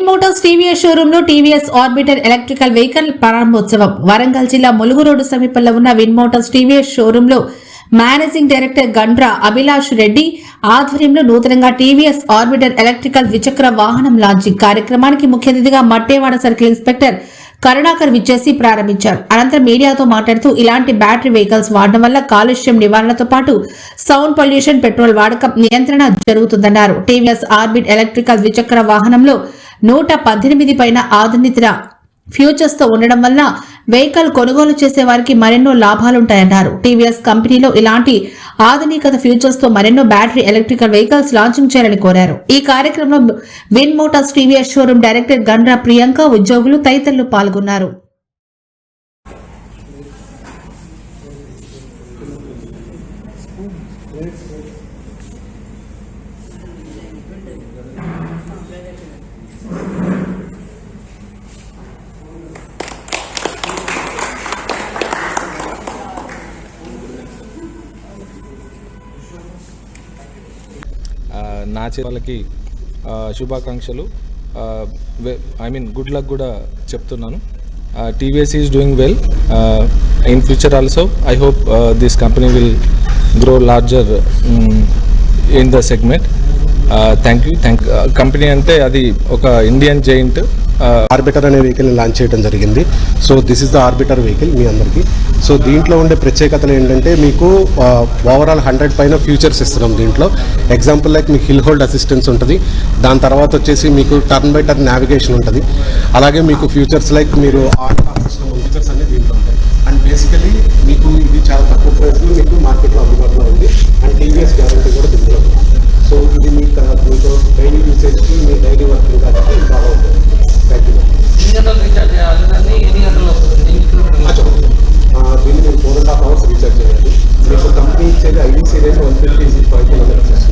Motors TVS showroom లో TVS arbiter electrical vehicle ప్రారంభోత్సవం. వరంగల్ జిల్లా ములుగు రోడ్డు సమీపంలో ఉన్న విన్ మోటార్స్ టీవీఎస్ షోరూమ్ లో మేనేజింగ్ డైరెక్టర్ గండ్రా అభిలాష్ రెడ్డి ఆధ్వర్యంలో నూతనంగా టీవీఎస్ ఆర్బిటర్ ఎలక్ట్రికల్ ద్విచక్ర వాహనం లాంచింగ్ కార్యక్రమానికి ముఖ్య అతిథిగా మట్టేవాడ సర్కిల్ ఇన్స్పెక్టర్ కరుణాకర్ విచ్చేసి ప్రారంభించారు. అనంతరం మీడియాతో మాట్లాడుతూ ఇలాంటి బ్యాటరీ వెహికల్స్ వాడడం వల్ల కాలుష్యం నివారణతో పాటు సౌండ్ పొల్యూషన్, పెట్రోల్ వాడకం నియంత్రణ జరుగుతుందన్నారు. టీవీఎస్ ఆర్బిట్ ఎలక్ట్రికల్ ద్విచక్ర వాహనంలో 118 పైన ఆధునిక ఫ్యూచర్స్ తో ఉండడం వల్ల వెహికల్ కొనుగోలు చేసే వారికి మరెన్నో లాభాలుంటాయన్నారు. టీవీఎస్ కంపెనీలో ఇలాంటి ఆధునికత ఫ్యూచర్స్ తో మరెన్నో బ్యాటరీ ఎలక్ట్రికల్ వెహికల్స్ లాంచింగ్ చేయాలని కోరారు. ఈ కార్యక్రమంలో win Motors TVS showroom director Gandra Priyanka, ఉద్యోగులు తదితరులు పాల్గొన్నారు. నా వాళ్ళకి శుభాకాంక్షలు. ఐ మీన్ గుడ్ లక్ కూడా చెప్తున్నాను. TVS is doing well in future also. I hope this company will grow larger in the segment. Thank you. Company అంటే అది ఒక ఇండియన్ జైంట్. ఆర్బిటర్ అనే వెహికల్ని లాంచ్ చేయడం జరిగింది. So this is the orbiter vehicle మీ అందరికీ. సో దీంట్లో ఉండే ప్రత్యేకతలు ఏంటంటే మీకు ఓవరాల్ 100 పైన ఫ్యూచర్స్ ఇస్తున్నాం దీంట్లో. ఎగ్జాంపుల్ లైక్ మీకు హిల్ హోల్డ్ అసిస్టెన్స్ ఉంటుంది. దాని తర్వాత వచ్చేసి మీకు టర్న్ బై టర్న్ నావిగేషన్ ఉంటుంది. అలాగే మీకు ఫ్యూచర్స్ లైక్ మీరు ఫ్యూచర్స్ అన్ని దీంట్లో ఉంటాయి. అండ్ బేసికలీ మీకు ఇది చాలా తక్కువ ప్రైస్లో మీకు మార్కెట్లో అందుబాటులో ఉంది. అండ్ టీవీఎస్ గ్యారంటీ కూడా దీంట్లో ఉంది. సో ఇది మీకు డైలీ యూసేజ్కి మీ డైలీ వర్కింగ్ కాబట్టి బాగా ఉంటుంది. Thank you. దీన్ని మీరు 4.5 hours రీఛార్జ్ చేయాలి. మీకు కంపెనీ ఇచ్చేది 5 సీరియల్ 150 5 కిలోమీటర్స్.